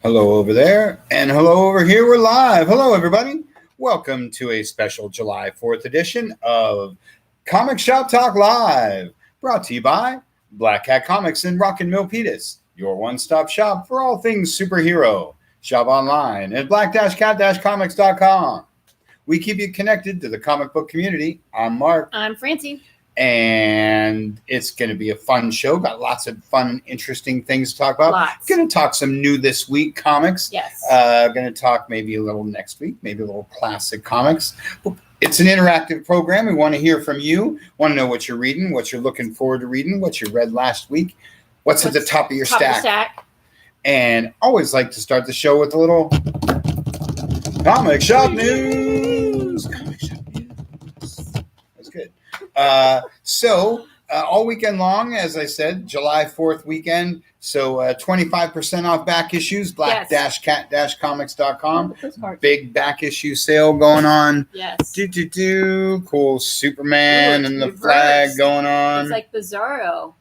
Hello over there, and hello over here. We're live. Hello, everybody. Welcome to a special July 4th edition of Comic Shop Talk Live, brought to you by Black Cat Comics in Rockin' Milpitas, your one-stop shop for all things superhero. Shop online at black-cat-comics.com. We keep you connected to the comic book community. I'm Mark. I'm Francie. And it's going to be a fun show. Got lots of fun, interesting things to talk about. Going to talk some new this week comics. Yes. Going to talk maybe a little next week, maybe a little classic comics. It's an interactive program. We want to hear from you. Want to know what you're reading, what you're looking forward to reading, what you read last week, what's at the top of your stack. And always like to start the show with a little comic shop news. Comic shop news. That's good. So all weekend long, as I said, July 4th weekend. So 25% off back issues, black-cat-comics.com. Big back issue sale going on. Yes. Cool Superman and the reverse flag going on. It's like Bizarro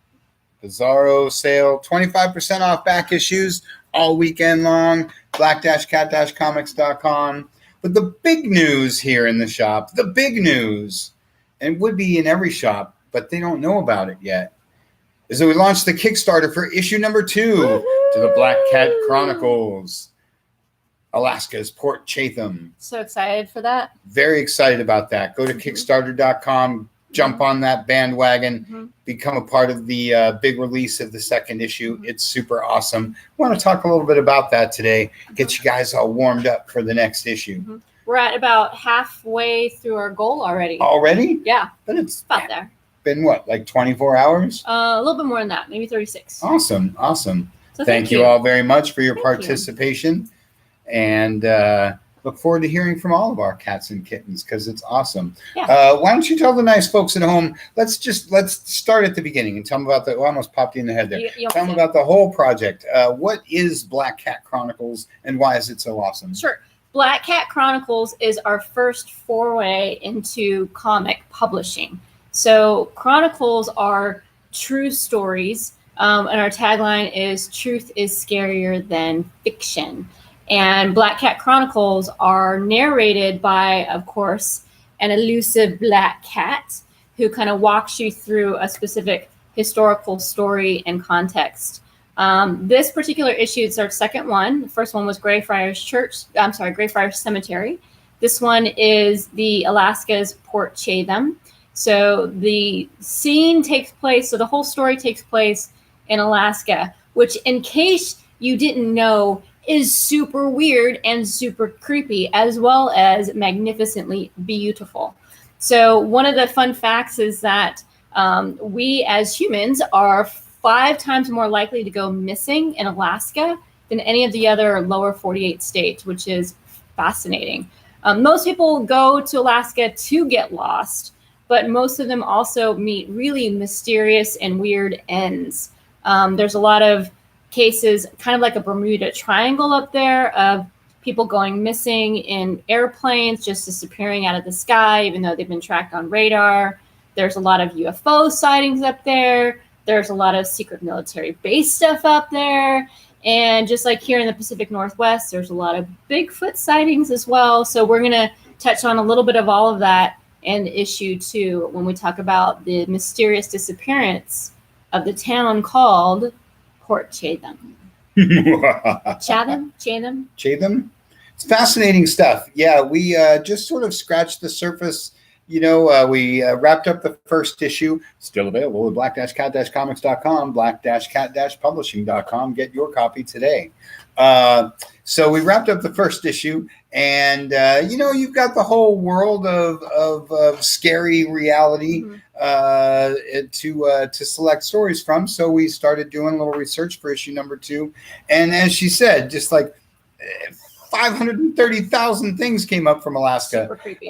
sale. 25% off back issues all weekend long, black-cat-comics.com. But the big news here in the shop, and it would be in every shop, but they don't know about it yet, is that we launched the Kickstarter for issue number 2 to the Black Cat Chronicles, Alaska's Port Chatham. So excited for that. Very excited about that. Go to Kickstarter.com, jump on that bandwagon, become a part of the big release of the second issue. It's super awesome. I want to talk a little bit about that today, get you guys all warmed up for the next issue. We're at about halfway through our goal already. Already? Yeah. But it's about there. Been what, like 24 hours? A little bit more than that, maybe 36. Awesome. So thank you all very much for your participation. And look forward to hearing from all of our cats and kittens because it's awesome. Yeah. Why don't you tell the nice folks at home, let's start at the beginning and tell them about I almost popped you in the head there. Tell them about the whole project. What is Black Cat Chronicles and why is it so awesome? Sure. Black Cat Chronicles is our first foray into comic publishing. So chronicles are true stories, and our tagline is "Truth is scarier than fiction." And Black Cat Chronicles are narrated by, of course, an elusive black cat who kind of walks you through a specific historical story and context. This particular issue, it's our second one. The first one was Greyfriars Cemetery. This one is the Alaska's Port Chatham. So the scene takes place, so the whole story takes place in Alaska, which in case you didn't know is super weird and super creepy, as well as magnificently beautiful. So one of the fun facts is that we as humans are 5 times more likely to go missing in Alaska than any of the other lower 48 states, which is fascinating. Most people go to Alaska to get lost, but most of them also meet really mysterious and weird ends. There's a lot of cases, kind of like a Bermuda Triangle up there, of people going missing in airplanes, just disappearing out of the sky, even though they've been tracked on radar. There's a lot of UFO sightings up there. There's a lot of secret military base stuff up there. And just like here in the Pacific Northwest, there's a lot of Bigfoot sightings as well. So we're going to touch on a little bit of all of that in issue 2 when we talk about the mysterious disappearance of the town called Port Chatham. Chatham? It's fascinating stuff. Yeah, we just sort of scratched the surface. We wrapped up the first issue, still available at black-cat-comics.com, black-cat-publishing.com. Get your copy today. So we wrapped up the first issue, and you've got the whole world of scary reality to select stories from. So we started doing a little research for issue number 2, and as she said, just like 530,000 things came up from Alaska. Super creepy.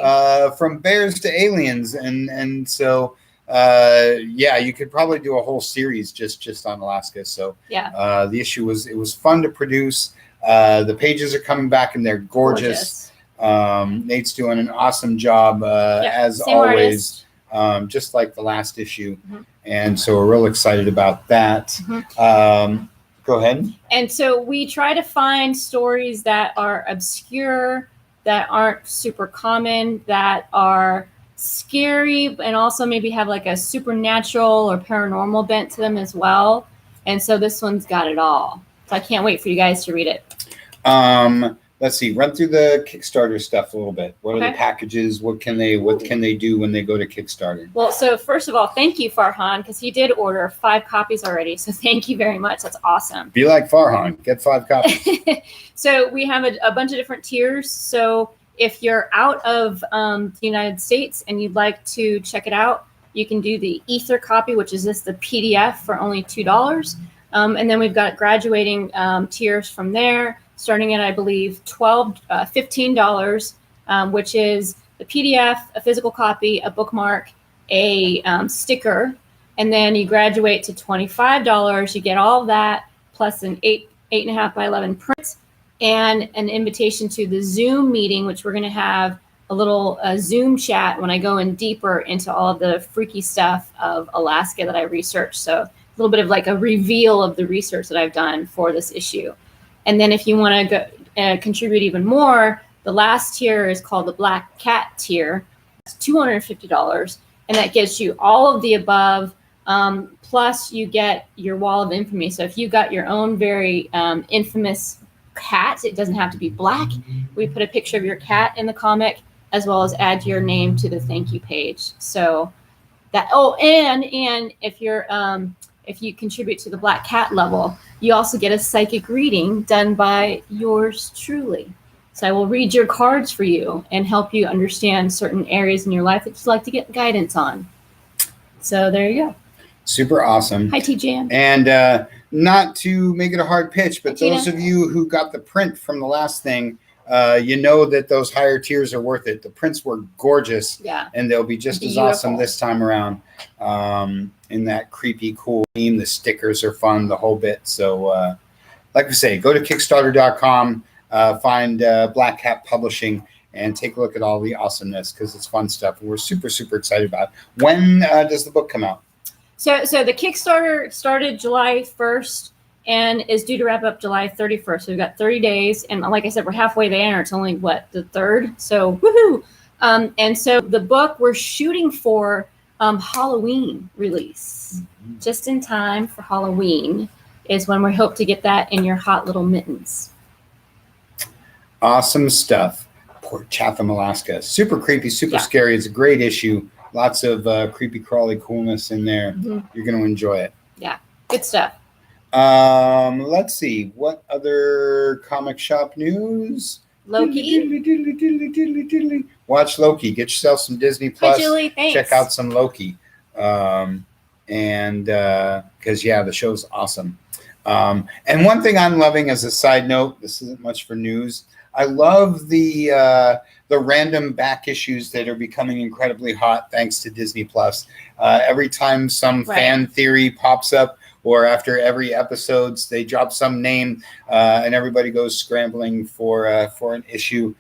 From bears to aliens, and so you could probably do a whole series just on Alaska. So the issue was fun to produce. The pages are coming back and they're gorgeous. Nate's doing an awesome job as always, just like the last issue. And so we're real excited about that. Go ahead. And so we try to find stories that are obscure, that aren't super common, that are scary, and also maybe have like a supernatural or paranormal bent to them as well. And so this one's got it all. So I can't wait for you guys to read it. Let's see. Run through the Kickstarter stuff a little bit. What are Okay. the packages? What can they do when they go to Kickstarter? Well, so first of all, thank you, Farhan, because he did order 5 copies already. So thank you very much. That's awesome. Be like Farhan. Get 5 copies. So we have a bunch of different tiers. So if you're out of the United States and you'd like to check it out, you can do the Ether copy, which is just the PDF for only $2. And then we've got graduating tiers from there, starting at, I believe, $15, which is the PDF, a physical copy, a bookmark, a sticker, and then you graduate to $25. You get all of that plus an 8.5 by 11 print and an invitation to the Zoom meeting, which we're going to have a little Zoom chat when I go in deeper into all of the freaky stuff of Alaska that I researched. So a little bit of like a reveal of the research that I've done for this issue. And then if you want to go contribute even more, the last tier is called the Black Cat tier. It's $250, and that gets you all of the above. Plus, you get your wall of infamy. So if you got your own very infamous cat, it doesn't have to be black. We put a picture of your cat in the comic, as well as add your name to the thank you page. So that. Oh, and if you're if you contribute to the Black Cat level, you also get a psychic reading done by yours truly. So I will read your cards for you and help you understand certain areas in your life that you'd like to get guidance on. So there you go. Super awesome. Hi, T-Jam. And not to make it a hard pitch, but Hi, those of you who got the print from the last thing, you know that those higher tiers are worth it. The prints were gorgeous. Yeah. And they'll be just as awesome this time around. In that creepy, cool theme. The stickers are fun, the whole bit. So, like I say, go to Kickstarter.com, find Black Cat Publishing, and take a look at all the awesomeness because it's fun stuff. And we're super, super excited about it. When does the book come out? So the Kickstarter started July 1st and is due to wrap up July 31st. So we've got 30 days. And like I said, we're halfway there. It's only, the 3rd? So, woohoo! And so the book we're shooting for Halloween release. Mm-hmm. Just in time for Halloween is when we hope to get that in your hot little mittens. Awesome stuff. Port Chatham, Alaska. Super creepy, super scary. It's a great issue. Lots of creepy crawly coolness in there. Mm-hmm. You're going to enjoy it. Yeah, good stuff. Let's see. What other comic shop news? Loki. Diddly. Watch Loki. Get yourself some Disney Plus. Hi, Julie. Thanks. Check out some Loki. And because, the show's awesome. And one thing I'm loving as a side note, this isn't much for news. I love the random back issues that are becoming incredibly hot thanks to Disney Plus. Every time some fan theory pops up, or after every episodes they drop some name, and everybody goes scrambling for an issue.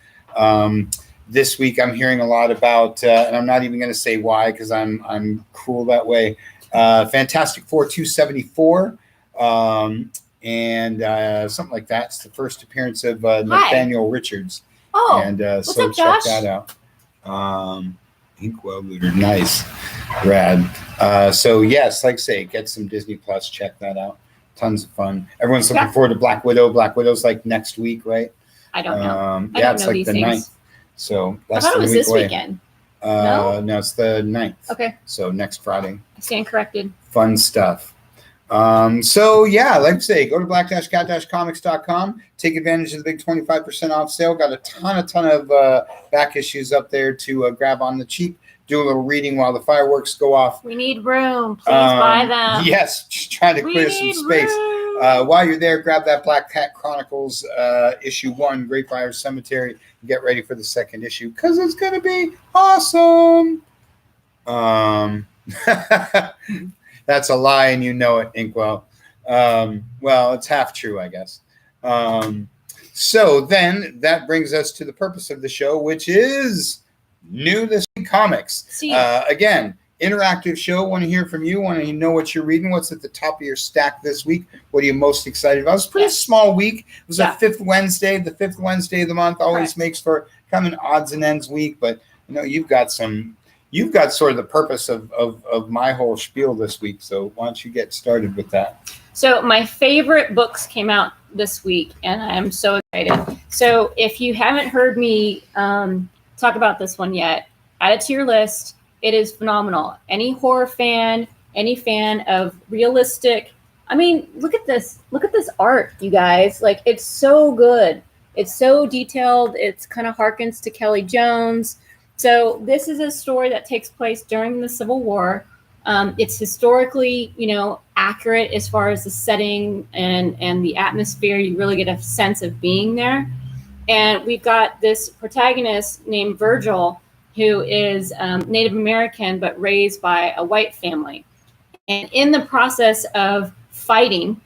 This week I'm hearing a lot about, and I'm not even going to say why because I'm cool that way. Fantastic Four 274. And something like that. It's the first appearance of Nathaniel Richards. Oh, and what's so up, Josh? check that out. Inkwell Looter, nice, rad. So yes, like I say, get some Disney Plus. Check that out. Tons of fun. Everyone's looking forward to Black Widow. Black Widow's like next week, right? I don't know. It's like the 9th. So that's I thought it was week this away. weekend. No, it's the 9th. Okay. So next Friday. I stand corrected. Fun stuff. So like I say, go to black-cat-comics.com, take advantage of the big 25% off sale. Got a ton of back issues up there to grab on the cheap. Do a little reading while the fireworks go off. We need room. Please buy them. Yes, just trying to clear some space. While you're there, grab that Black Cat Chronicles issue 1, Great Briar Cemetery. Get ready for the second issue because it's going to be awesome. That's a lie, and you know it, Inkwell. Well, it's half true, I guess. So then that brings us to the purpose of the show, which is New This Week Comics. Again, interactive show. Want to hear from you. Want to know what you're reading. What's at the top of your stack this week? What are you most excited about? It's a pretty small week. It was a fifth Wednesday. The fifth Wednesday of the month always makes for kind of an odds and ends week. But you've got sort of the purpose of my whole spiel this week. So why don't you get started with that? So my favorite books came out this week, and I'm so excited. So if you haven't heard me talk about this one yet, add it to your list. It is phenomenal. Any horror fan, any fan of realistic, I mean, look at this. Look at this art, you guys. Like, it's so good. It's so detailed. It's kind of harkens to Kelly Jones. So this is a story that takes place during the Civil War. It's historically, accurate as far as the setting and the atmosphere. You really get a sense of being there. And we've got this protagonist named Virgil, who is Native American, but raised by a white family. And in the process of fighting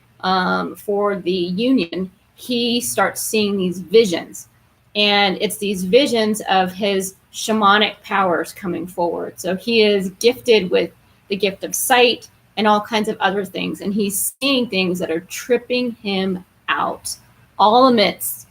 for the Union, he starts seeing these visions. And it's these visions of his shamanic powers coming forward. So he is gifted with the gift of sight and all kinds of other things. And he's seeing things that are tripping him out, all amidst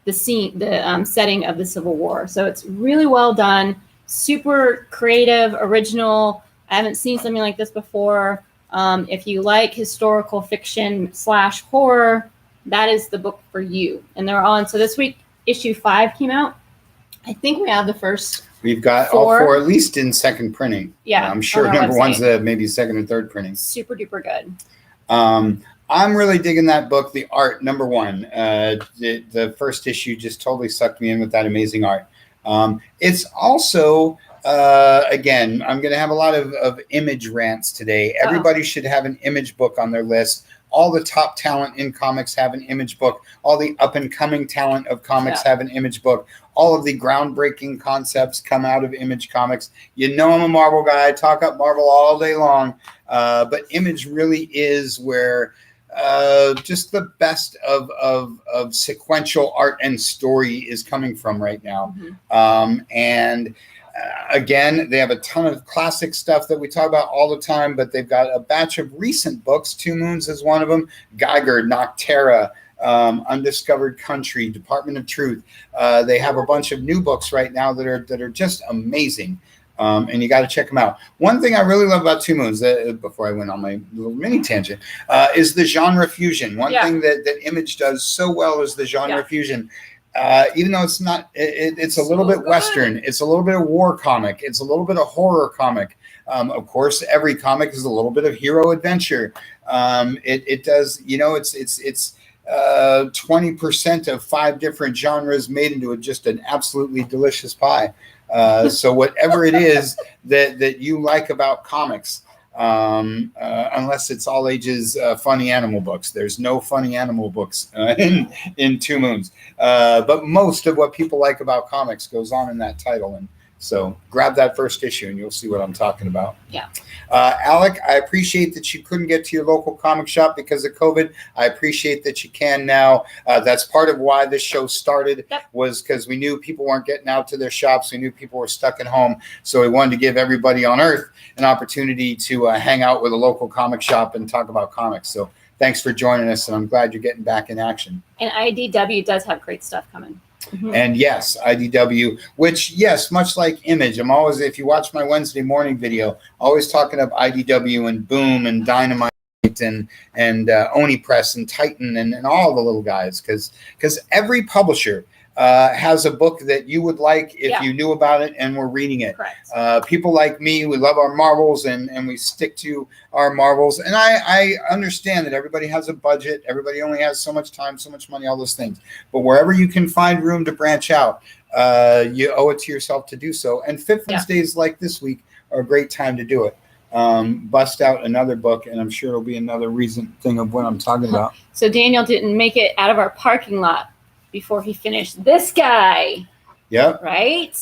the setting of the Civil War. So it's really well done, super creative, original. I haven't seen something like this before. If you like historical fiction / horror, that is the book for you. And they're on. So this week, issue 5 came out. I think we have the first. We've got all 4, at least in second printing. Yeah, I'm sure number one's maybe second or third printing. Super duper good. I'm really digging that book. The art, number 1. The first issue just totally sucked me in with that amazing art. It's also, again, I'm going to have a lot of image rants today. Everybody should have an image book on their list. All the top talent in comics have an image book. All the up-and-coming talent of comics have an image book. All of the groundbreaking concepts come out of Image Comics. You know I'm a Marvel guy. I talk up Marvel all day long. But Image really is where just the best of sequential art and story is coming from right now. And again, they have a ton of classic stuff that we talk about all the time, but they've got a batch of recent books. Two Moons is one of them. Geiger, Nocterra, Undiscovered Country, Department of Truth. They have a bunch of new books right now that are just amazing. And you got to check them out. One thing I really love about Two Moons, before I went on my little mini tangent, is the genre fusion. One thing that Image does so well is the genre fusion. Even though it's not, it's a little bit Western. It's a little bit of war comic. It's a little bit of horror comic. Of course, every comic is a little bit of hero adventure. It does, it's 20% of 5 different genres made into just an absolutely delicious pie. So whatever it is that you like about comics, unless it's all ages funny animal books. There's no funny animal books in Two Moons. But most of what people like about comics goes on in that title. And so grab that first issue and you'll see what I'm talking about. Yeah. Alec, I appreciate that you couldn't get to your local comic shop because of COVID. I appreciate that you can now. That's part of why this show started, was because we knew people weren't getting out to their shops. We knew people were stuck at home. So we wanted to give everybody on Earth an opportunity to hang out with a local comic shop and talk about comics. So thanks for joining us, and I'm glad you're getting back in action. And IDW does have great stuff coming. And yes, IDW, which, yes, much like Image, I'm always, if you watch my Wednesday morning video, always talking up IDW and Boom and Dynamite and Oni Press and Titan and all the little guys, because every publisher has a book that you would like if you knew about it and were reading it. Correct. People like me, we love our Marvels and we stick to our Marvels. And I understand that everybody has a budget. Everybody only has so much time, so much money, all those things. But wherever you can find room to branch out, you owe it to yourself to do so. And Fifth Wednesdays like this week are a great time to do it. Bust out another book, and I'm sure it'll be another recent thing of what I'm talking about. So Daniel didn't make it out of our parking lot before he finished this guy. Yep. Right?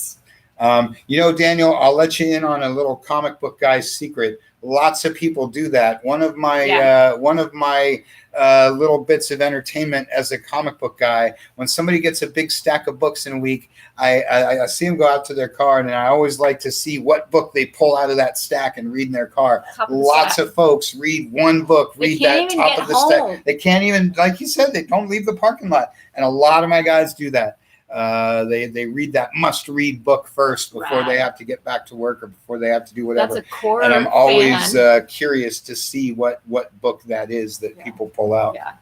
Daniel, I'll let you in on a little comic book guy's secret. Lots of people do that. One of my little bits of entertainment as a comic book guy. When somebody gets a big stack of books in a week, I see them go out to their car, and I always like to see what book they pull out of that stack and read in their car. Lots of folks read one book, read that top of the stack. They can't even, like you said, they don't leave the parking lot. And a lot of my guys do that. They read that must-read book first before they have to get back to work or before they have to do whatever. That's a core and I'm always curious to see what book that is that people pull out. Yeah.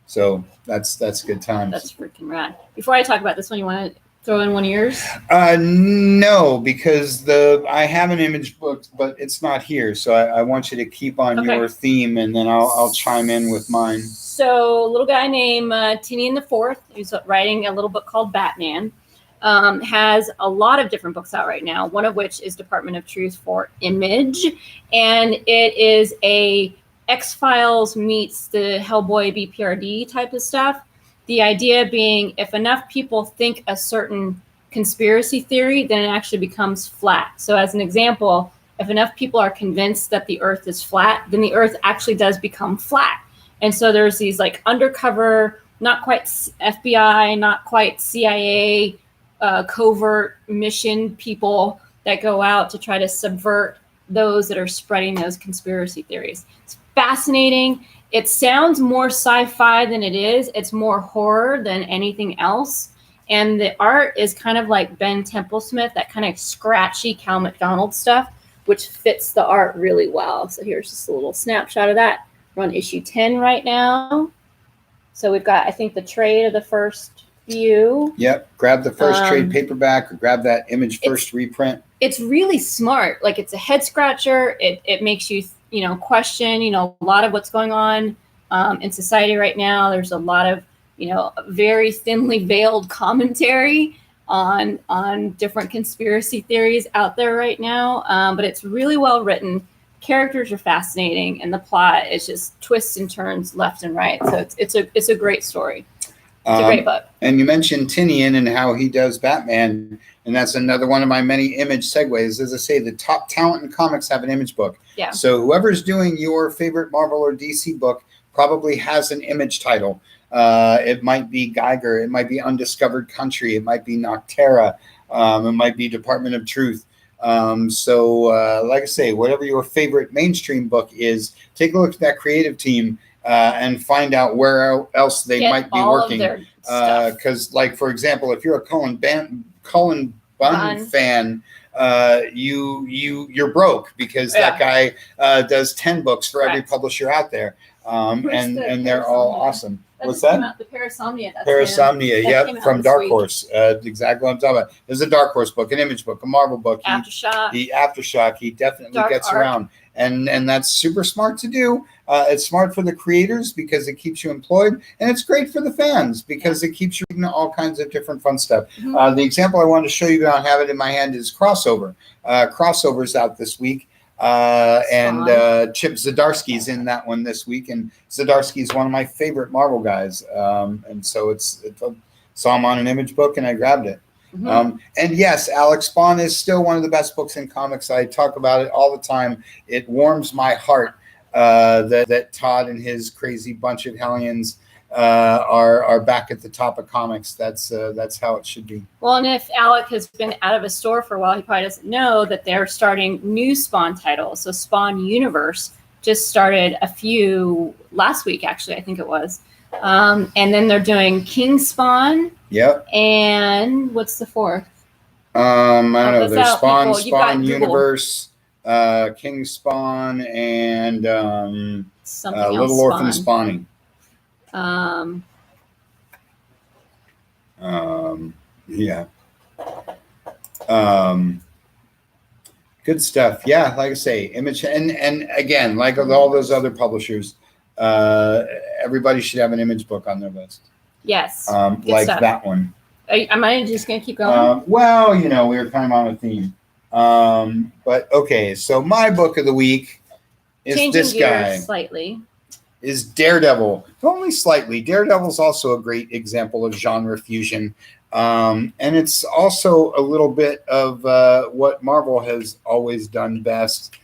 So that's good times. That's freaking rad. Before I talk about this one, you want to throw in one of yours? No, because I have an image book, but it's not here. So I want you to keep on your theme, and then I'll chime in with mine. So a little guy named Tinian the Fourth, who's writing a little book called Batman, has a lot of different books out right now, one of which is Department of Truth for Image. And it is a X-Files meets the Hellboy BPRD type of stuff. The idea being, if enough people think a certain conspiracy theory, then it actually becomes flat. So as an example, if enough people are convinced that the Earth is flat, then the Earth actually does become flat. And so there's these like undercover, not quite FBI, not quite CIA, covert mission people that go out to try to subvert those that are spreading those conspiracy theories. It's fascinating. It sounds more sci-fi than it is. It's more horror than anything else. And the art is kind of like Ben Templesmith, that kind of scratchy Cal McDonald stuff, which fits the art really well. So here's just a little snapshot of that. We're on issue 10 right now. So we've got, I think, the trade of the first few. Yep. Grab the first trade paperback or grab that image first reprint. It's really smart. Like, it's a head scratcher. It makes you, question, a lot of what's going on in society right now. There's a lot of, very thinly veiled commentary on different conspiracy theories out there right now. But it's really well written. Characters are fascinating, and the plot is just twists and turns left and right. So it's a great story. It's a great book. And you mentioned Tinian and how he does Batman, and that's another one of my many image segues. As I say, the top talent in comics have an image book. Yeah. So whoever's doing your favorite Marvel or DC book probably has an image title. It might be Geiger. It might be Undiscovered Country. It might be Noctera. It might be Department of Truth. So like I say, whatever your favorite mainstream book is, take a look at that creative team and find out where else they might be working. Because, like, for example, if you're a Cullen Bunn fan, you're broke because that guy does 10 books for every publisher out there, and they're all awesome. What's that? The Parasomnia. Parasomnia, yep, from Dark Horse. Exactly what I'm talking about. There's a Dark Horse book, an image book, a Marvel book. Aftershock. He definitely gets around. And that's super smart to do. It's smart for the creators because it keeps you employed. And it's great for the fans because it keeps you reading all kinds of different fun stuff. Mm-hmm. The example I wanted to show you, I don't have it in my hand, is Crossover. Crossover's out this week. And Chip Zdarsky's in that one this week, and Zdarsky's one of my favorite Marvel guys, and so saw him on an image book and I grabbed it. Mm-hmm. And yes, Alex, Spawn is still one of the best books in comics. I talk about it all the time. It warms my heart that Todd and his crazy bunch of hellions are back at the top of comics. That's how it should be. Well, and if Alec has been out of a store for a while, he probably doesn't know that they're starting new Spawn titles. So Spawn Universe just started a few last week, actually, I think it was. And then they're doing King Spawn. Yep. And what's the fourth? I don't know. There's Spawn Universe, King Spawn, and Little Orphan Spawning. Yeah. Good stuff. Yeah, like I say, image and again, like with all those other publishers, everybody should have an image book on their list. Yes. Like stuff. That one. Am I just gonna keep going? Well, we were kind of on a theme. But okay, so my book of the week is Changing this guy. Gears slightly. Is Daredevil. Only slightly. Daredevil's also a great example of genre fusion. And it's also a little bit of what Marvel has always done best.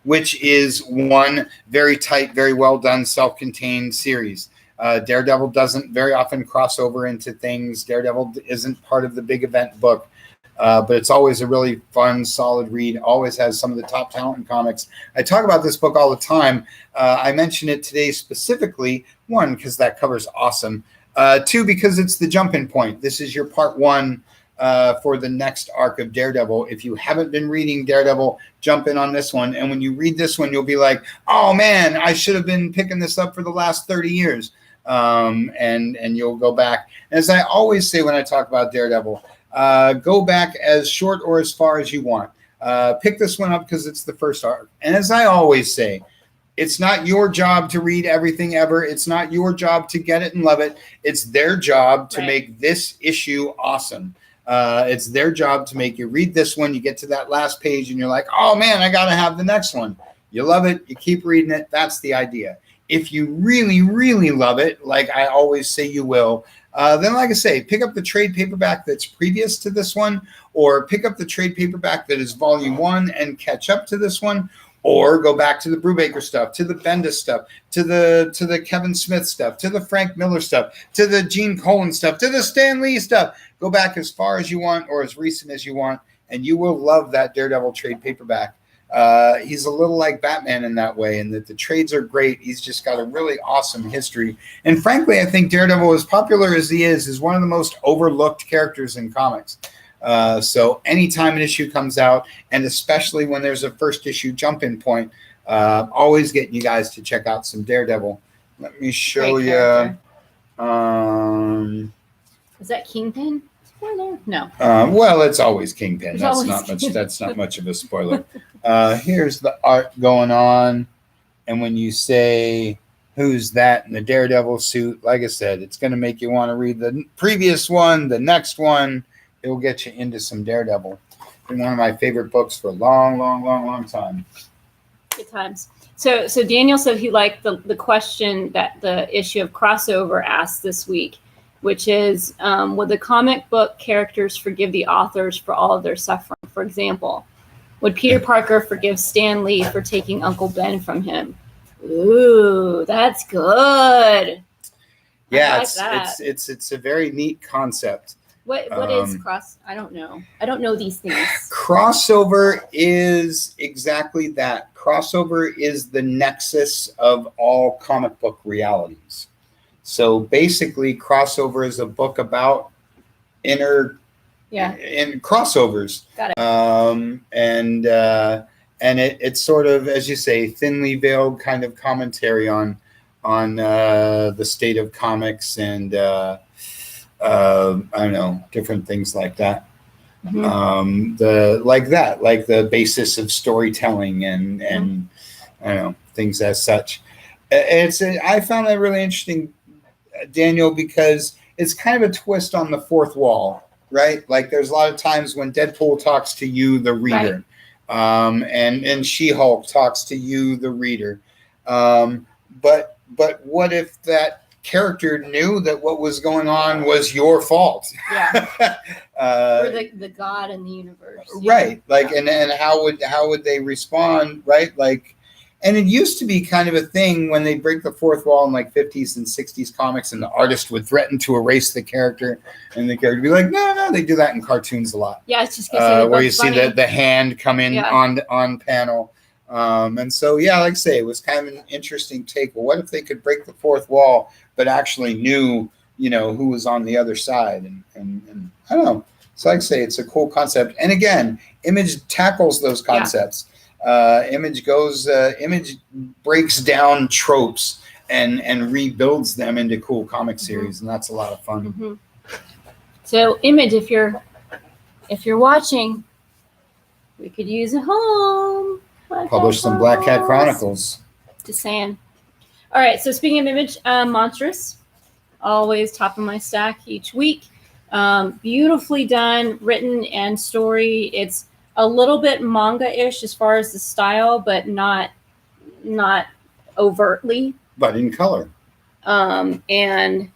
which is one very tight, very well done, self-contained series. Daredevil doesn't very often cross over into things. Daredevil isn't part of the big event book, but it's always a really fun, solid read. Always has some of the top talent in comics. I talk about this book all the time. I mention it today specifically, one, because that cover's awesome. Two, because it's the jump-in point. This is your part one for the next arc of Daredevil. If you haven't been reading Daredevil, jump in on this one. And when you read this one, you'll be like, oh man, I should have been picking this up for the last 30 years. And you'll go back. As I always say when I talk about Daredevil, go back as short or as far as you want. Pick this one up because it's the first arc. And as I always say, it's not your job to read everything ever. It's not your job to get it and love it. It's their job to make this issue awesome. It's their job to make you read this one. You get to that last page and you're like, oh man, I got to have the next one. You love it. You keep reading it. That's the idea. If you really, really love it, like I always say you will, then like I say, pick up the trade paperback that's previous to this one, or pick up the trade paperback that is volume 1 and catch up to this one, or go back to the Brubaker stuff, to the Bendis stuff, to the Kevin Smith stuff, to the Frank Miller stuff, to the Gene Colan stuff, to the Stan Lee stuff. Go back as far as you want or as recent as you want, and you will love that Daredevil trade paperback. He's a little like Batman in that way, and that the trades are great. He's just got a really awesome history. And frankly, I think Daredevil, as popular as he is one of the most overlooked characters in comics. So anytime an issue comes out, and especially when there's a first issue jump-in point, always getting you guys to check out some Daredevil. Let me show you. Is that Kingpin? Spoiler? No. Well, it's always Kingpin. It's That's not much of a spoiler. Here's the art going on, and when you say who's that in the Daredevil suit, like I said, it's going to make you want to read the previous one, the next one. It will get you into some Daredevil. Been one of my favorite books for a long time. Good times. So Daniel said he liked the question that the issue of Crossover asked this week, which is, would the comic book characters forgive the authors for all of their suffering? For example, would Peter Parker forgive Stan Lee for taking Uncle Ben from him? Ooh, that's good. Yeah, it's a very neat concept. What is cross? I don't know. I don't know these things. Crossover is exactly that. Crossover is the nexus of all comic book realities. So basically, Crossover is a book about in crossovers. Got it. And it's sort of, as you say, thinly veiled kind of commentary on the state of comics and I don't know, different things like that. Mm-hmm. Like the basis of storytelling and I don't know, things as such. I found that really interesting, Daniel, because it's kind of a twist on the fourth wall, right? Like there's a lot of times when Deadpool talks to you, the reader, and She-Hulk talks to you, the reader. But what if that character knew that what was going on was your fault? Yeah. Or the God in the universe. Right. Like, and how would they respond? Right. Like, and it used to be kind of a thing when they break the fourth wall in like 50s and 60s comics, and the artist would threaten to erase the character, and the character would be like, no, they do that in cartoons a lot. Yeah, it's just where you see the hand come in on panel. And so, like I say, it was kind of an interesting take. Well, what if they could break the fourth wall, but actually knew, who was on the other side? And I don't know. So like I say, it's a cool concept. And again, Image tackles those concepts. Image breaks down tropes and rebuilds them into cool comic series. And that's a lot of fun. Mm-hmm. So Image, if you're watching, we could use a home. Publish some Black Cat Chronicles. Just saying. All right. So speaking of Image, Monstrous, always top of my stack each week. Beautifully done, written and story. It's a little bit manga-ish as far as the style, but not overtly. But in color. And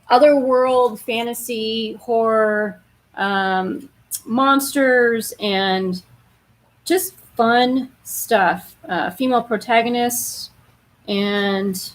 otherworld, fantasy, horror, monsters, and just fun stuff. Female protagonists and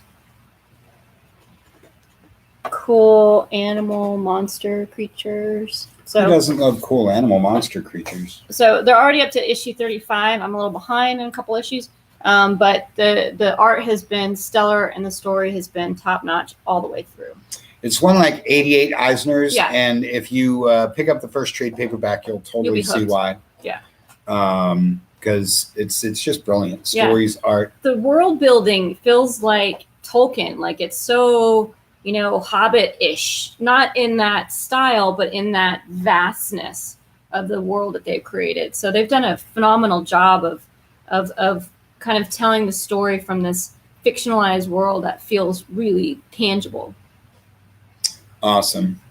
cool animal monster creatures. Who doesn't love cool animal monster creatures? So they're already up to issue 35. I'm a little behind in a couple issues, but the art has been stellar and the story has been top notch all the way through. It's one like 88 Eisners, Yeah. and if you pick up the first trade paperback, you'll totally see why. Yeah. Because it's just brilliant. Stories, art. The world building feels like Tolkien, like it's so, Hobbit-ish, not in that style, but in that vastness of the world that they've created. So they've done a phenomenal job of kind of telling the story from this fictionalized world that feels really tangible. Awesome.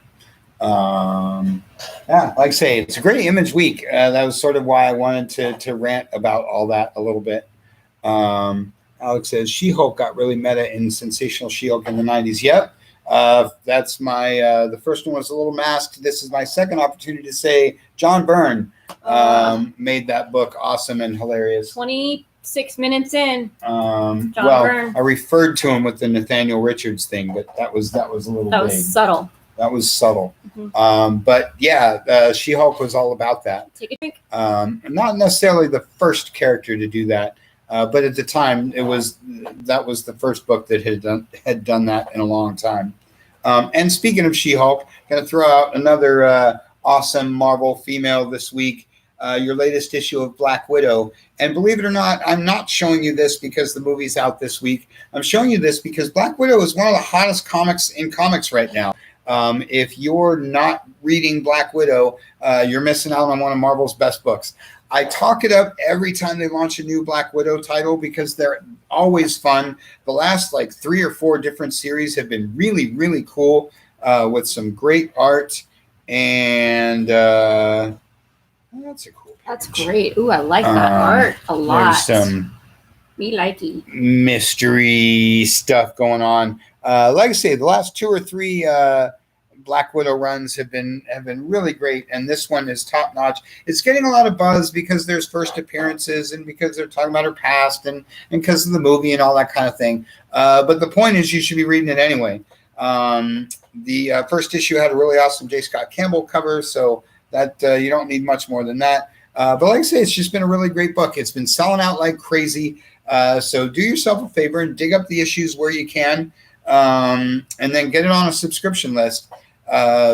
Like I say, it's a great Image week. That was sort of why I wanted to rant about all that a little bit. Alex says She-Hulk got really meta in Sensational She-Hulk in the 90s. Yep. That's my the first one was a little masked. This is my second opportunity to say John Byrne made that book awesome and hilarious. 26 minutes in. John Byrne. I referred to him with the Nathaniel Richards thing, but that was a little that vague. was subtle. That was subtle. Mm-hmm. But yeah, She-Hulk was all about that. Take a drink. Not necessarily the first character to do that, but at the time that was the first book that had done that in a long time. And speaking of She-Hulk, going to throw out another awesome Marvel female this week. Your latest issue of Black Widow. And believe it or not, I'm not showing you this because the movie's out this week. I'm showing you this because Black Widow is one of the hottest comics in comics right now. If you're not reading Black Widow, you're missing out on one of Marvel's best books. I talk it up every time they launch a new Black Widow title because they're always fun. The last 3 or 4 different series have been really, really cool with some great art. And that's a cool page. That's great. Ooh, I like that art a lot. There's some Me likey. mystery stuff going on. Like I say, the last 2 or 3 Black Widow runs have been really great, and this one is top notch. It's getting a lot of buzz because there's first appearances and because they're talking about her past and because of the movie and all that kind of thing. But the point is, you should be reading it anyway. The first issue had a really awesome J. Scott Campbell cover, so that you don't need much more than that. But like I say, it's just been a really great book. It's been selling out like crazy. So do yourself a favor and dig up the issues where you can, and then get it on a subscription list.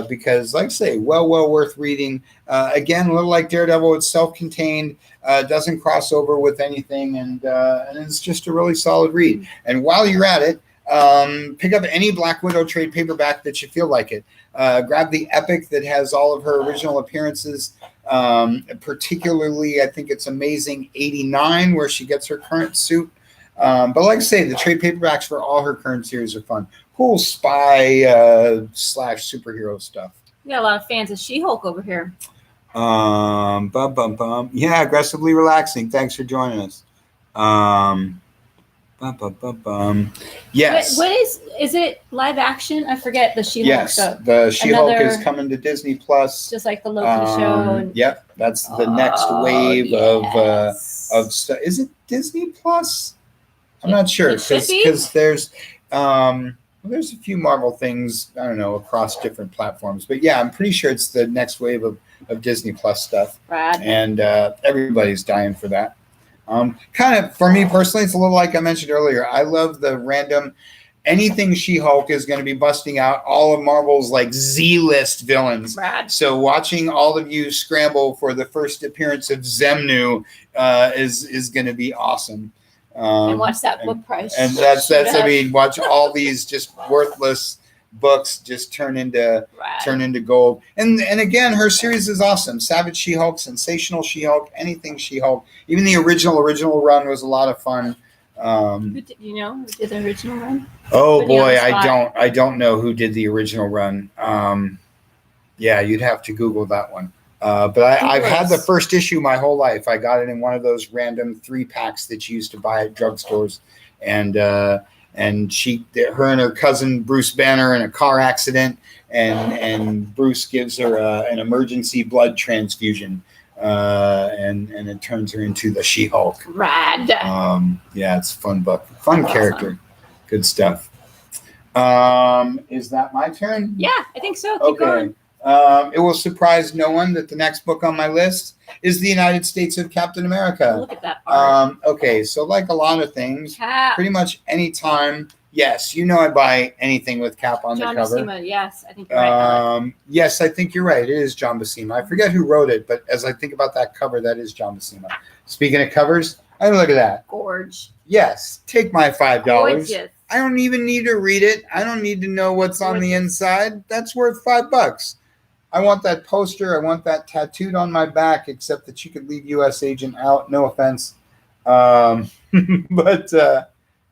Because, like I say, well worth reading. Again, a little like Daredevil, it's self-contained, doesn't cross over with anything, and it's just a really solid read. And while you're at it, pick up any Black Widow trade paperback that you feel like it. Grab the Epic that has all of her original appearances. Particularly, I think it's Amazing 89, where she gets her current suit. But like I say, the trade paperbacks for all her current series are fun. Cool spy / superhero stuff. We got a lot of fans of She-Hulk over here. Yeah, aggressively relaxing. Thanks for joining us. Yes. What is it live action? I forget the She-Hulk yes, stuff. The She-Hulk is coming to Disney Plus. Just like the Loki show. Yep, that's the next wave of stuff. Is it Disney Plus? I'm not sure because there's a few Marvel things, I don't know, across different platforms. But yeah, I'm pretty sure it's the next wave of Disney Plus stuff. Rad. And everybody's dying for that. Kind of, for me personally, it's a little like I mentioned earlier. I love the random, anything She-Hulk is going to be busting out all of Marvel's Z-list villains. Rad. So watching all of you scramble for the first appearance of Zemnu is going to be awesome. And watch that book price. And that's I mean, watch all these just worthless books just turn into gold. And again, her series is awesome. Savage She-Hulk, Sensational She-Hulk, anything She-Hulk. Even the original run was a lot of fun. Who did the original run? Oh boy, I don't know who did the original run. Yeah, you'd have to Google that one. But I've had the first issue my whole life. I got it in one of those random 3-packs that you used to buy at drugstores, and her and her cousin Bruce Banner in a car accident, and Bruce gives her an emergency blood transfusion and it turns her into the She-Hulk. Rad. Yeah, it's a fun book, fun character, Awesome. good stuff. Is that my turn? Yeah, I think so. Keep going. It will surprise no one that the next book on my list is The United States of Captain America. Look at that art. Okay, so like a lot of things, Cap. pretty much any time. Yes, I buy anything with Cap on John the cover. Buscema, yes, I think you're right. Yes, I think you're right. It is John Buscema. I forget who wrote it, but as I think about that cover, that is John Buscema. Speaking of covers, I mean, look at that. Gorge. Yes, take my $5. Gorgeous. I don't even need to read it. I don't need to know what's on the inside. That's worth $5. I want that poster. I want that tattooed on my back, except that you could leave U.S. agent out. No offense. But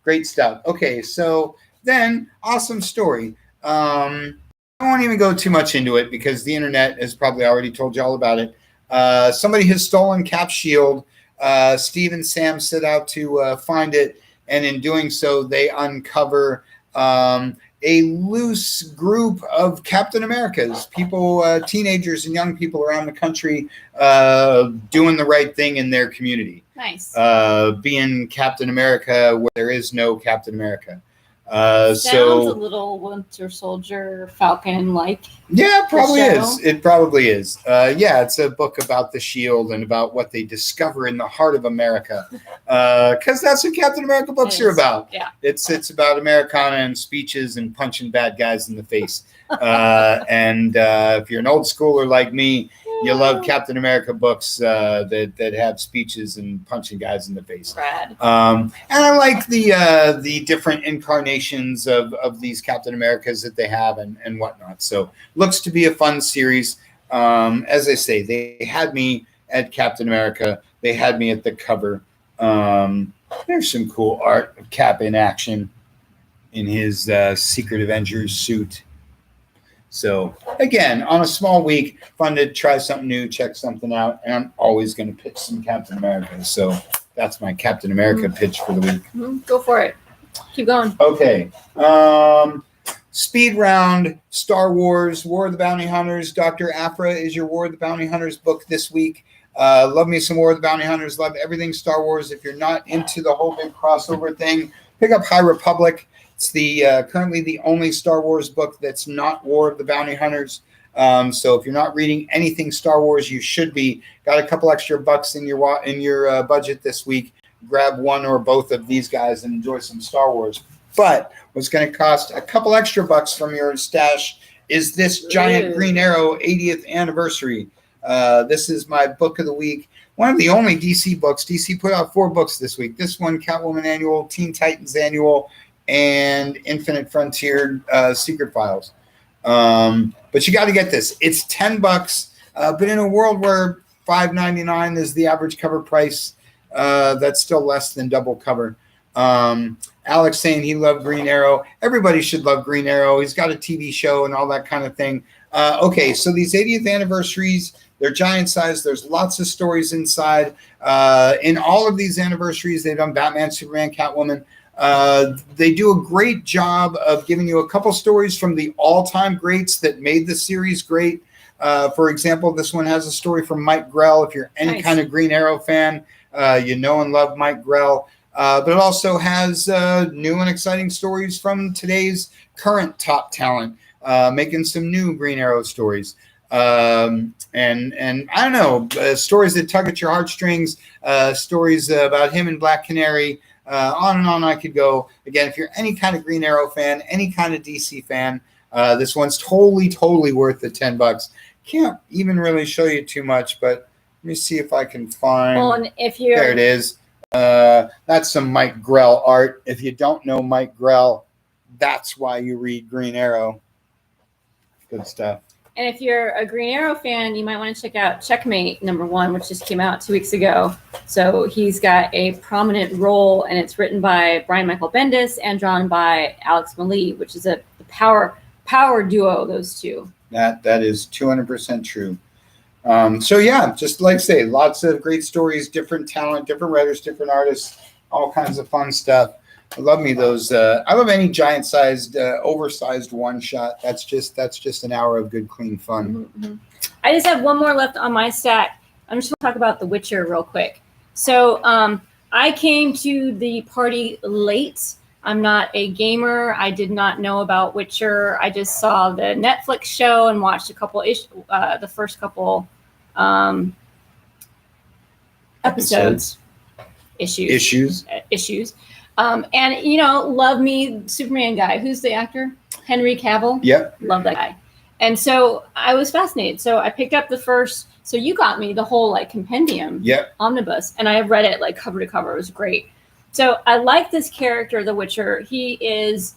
great stuff. Okay, so then awesome story. I won't even go too much into it because the internet has probably already told you all about it. Somebody has stolen Cap's shield. Steve and Sam set out to find it, and in doing so, they uncover a loose group of Captain Americas, people, teenagers and young people around the country doing the right thing in their community. Nice. Being Captain America where there is no Captain America. Sounds a little Winter Soldier Falcon-like. Yeah, it probably is. It probably is. Yeah, it's a book about the Shield and about what they discover in the heart of America. Because that's what Captain America books are about. Yeah. It's about Americana and speeches and punching bad guys in the face. And if you're an old schooler like me, you love Captain America books that have speeches and punching guys in the face. Rad. And I like the different incarnations of these Captain Americas that they have and whatnot. So looks to be a fun series. As I say, they had me at Captain America. They had me at the cover. There's some cool art of Cap in action in his Secret Avengers suit. So again, on a small week, fun to try something new, check something out, and I'm always going to pitch some Captain America. So that's my Captain America pitch for the week. Mm-hmm. Go for it. Keep going. Okay. Speed round, Star Wars, War of the Bounty Hunters. Dr. Afra is your War of the Bounty Hunters book this week. Love me some War of the Bounty Hunters. Love everything Star Wars. If you're not into the whole big crossover thing, pick up High Republic. It's the currently the only Star Wars book that's not War of the Bounty Hunters. So if you're not reading anything Star Wars, you should be. Got a couple extra bucks in your budget this week. Grab one or both of these guys and enjoy some Star Wars. But what's going to cost a couple extra bucks from your stash is this giant Green Arrow 80th anniversary. This is my book of the week. One of the only DC books. DC put out 4 books this week. This one, Catwoman Annual, Teen Titans Annual, and Infinite Frontier Secret Files. But you got to get this. It's $10. But in a world where $5.99 is the average cover price, that's still less than double cover. Alex saying he loved Green Arrow. Everybody should love Green Arrow. He's got a TV show and all that kind of thing. Okay, so these 80th anniversaries, they're giant size. There's lots of stories inside. In all of these anniversaries, they've done Batman, Superman, Catwoman. They do a great job of giving you a couple stories from the all-time greats that made the series great. For example, this one has a story from Mike Grell. If you're any kind of Green Arrow fan, you know and love Mike Grell. But it also has new and exciting stories from today's current top talent, making some new Green Arrow stories. And I don't know, stories that tug at your heartstrings, stories about him and Black Canary, on and on I could go. Again, if you're any kind of Green Arrow fan, any kind of DC fan, this one's totally worth the $10. Can't even really show you too much, but let me see if I can find. Well, and if you're there, it is. That's some Mike Grell art. If you don't know Mike Grell, that's why you read Green Arrow. Good stuff. And if you're a Green Arrow fan, you might want to check out Checkmate #1, which just came out 2 weeks ago. So he's got a prominent role, and it's written by Brian Michael Bendis and drawn by Alex Malee, which is a power duo, those two. That is 200% true. So yeah, just like I say, lots of great stories, different talent, different writers, different artists, all kinds of fun stuff. I love me those. I love any giant-sized, oversized one-shot. That's just an hour of good, clean fun. Mm-hmm. I just have one more left on my stack. I'm just going to talk about The Witcher real quick. So I came to the party late. I'm not a gamer. I did not know about Witcher. I just saw the Netflix show and watched a couple the first couple episodes. Issues. And love me Superman guy. Who's the actor? Henry Cavill. Yep. Love that guy. And so I was fascinated. So I picked up the first. So you got me the whole like compendium. Yep. Omnibus, and I read it like cover to cover. It was great. So I like this character, The Witcher. He is,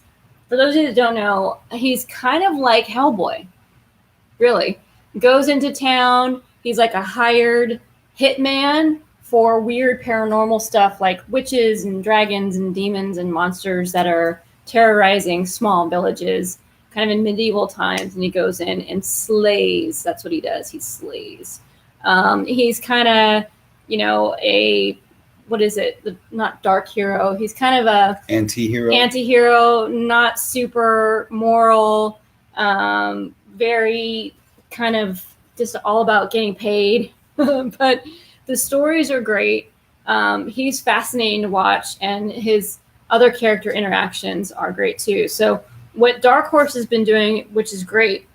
for those of you that don't know, he's kind of like Hellboy. Really, goes into town. He's like a hired hitman for weird paranormal stuff like witches and dragons and demons and monsters that are terrorizing small villages kind of in medieval times. And he goes in and slays. That's what he does. He slays. He's kind of, what is it? Not dark hero. He's kind of a anti-hero, not super moral, very kind of just all about getting paid. But the stories are great. He's fascinating to watch, and his other character interactions are great too. So what Dark Horse has been doing, which is great,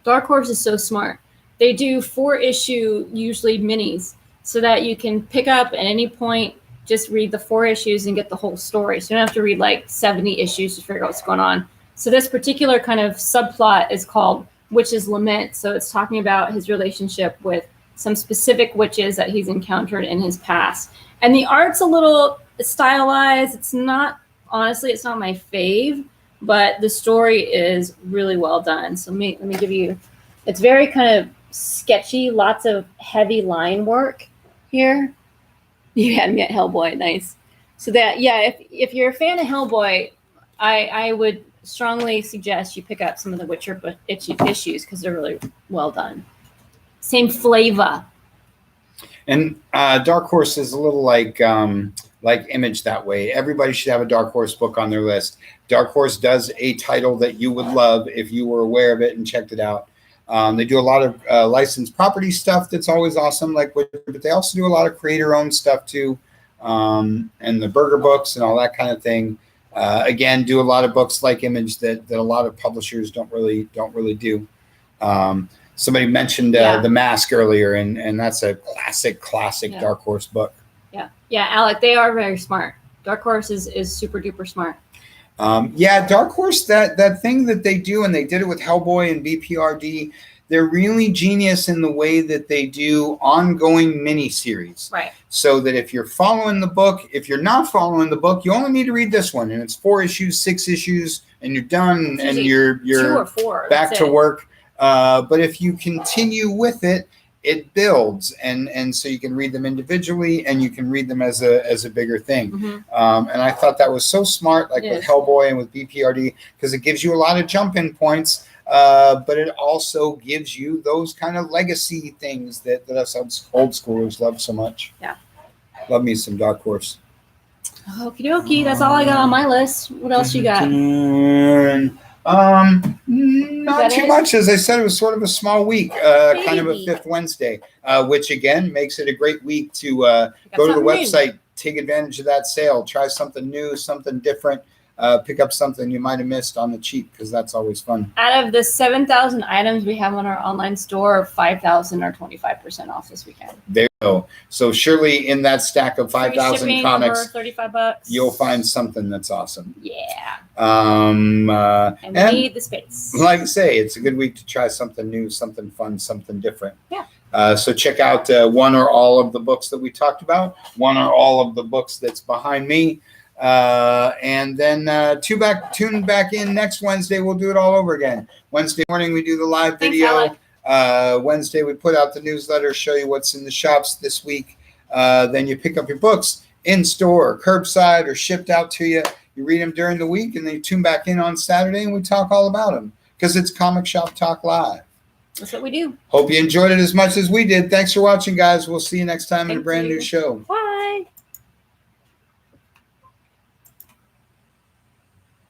Dark Horse is so smart. They do 4-issue, usually minis, so that you can pick up at any point, just read the 4 issues and get the whole story. So you don't have to read like 70 issues to figure out what's going on. So this particular kind of subplot is called Witch's Lament. So it's talking about his relationship with some specific witches that he's encountered in his past. And the art's a little stylized. It's not my fave, but the story is really well done. So let me give you, it's very kind of sketchy, lots of heavy line work here. You had me at Hellboy, nice. So that, yeah, if you're a fan of Hellboy, I would strongly suggest you pick up some of the Witcher issues because they're really well done. Same flavor. And Dark Horse is a little like Image that way. Everybody should have a Dark Horse book on their list. Dark Horse does a title that you would love if you were aware of it and checked it out. They do a lot of licensed property stuff that's always awesome, but they also do a lot of creator-owned stuff too, and the burger books and all that kind of thing. Again, do a lot of books like Image that a lot of publishers don't really do. Somebody mentioned The Mask earlier, and that's a classic Dark Horse book. Yeah, Alec, they are very smart. Dark Horse is super duper smart. Dark Horse, that thing that they do, and they did it with Hellboy and BPRD, they're really genius in the way that they do ongoing miniseries. Right. So that if you're following the book, if you're not following the book, you only need to read this one, and it's 4 issues, 6 issues, and you're done, and you're 2 or 4, back to work. But if you continue with it, it builds, and so you can read them individually, and you can read them as a bigger thing. Mm-hmm. And I thought that was so smart, with Hellboy and with BPRD, because it gives you a lot of jump-in points, but it also gives you those kind of legacy things that us old schoolers love so much. Yeah. Love me some Dark Horse. Okie dokie, that's all I got on my list. What else you got? Not too much. As I said, it was sort of a small week, kind of a fifth Wednesday, which again makes it a great week to go to the website, take advantage of that sale, try something new, something different, pick up something you might have missed on the cheap, because that's always fun. Out of the 7,000 items we have on our online store, 5,000 are 25% off this weekend. There you go. So surely in that stack of 5,000 comics, over $35, you'll find something that's awesome. Yeah. And we need the space. Like I say, it's a good week to try something new, something fun, something different. Yeah. So check out one or all of the books that we talked about, one or all of the books that's behind me. And then tune back in next Wednesday. We'll do it all over again. Wednesday morning, we do the live video. Wednesday, we put out the newsletter, show you what's in the shops this week. Then you pick up your books in store, curbside, or shipped out to you. You read them during the week, and then you tune back in on Saturday, and we talk all about them, because it's Comic Shop Talk Live. That's what we do. Hope you enjoyed it as much as we did. Thanks for watching, guys. We'll see you next time in a brand new show. Bye.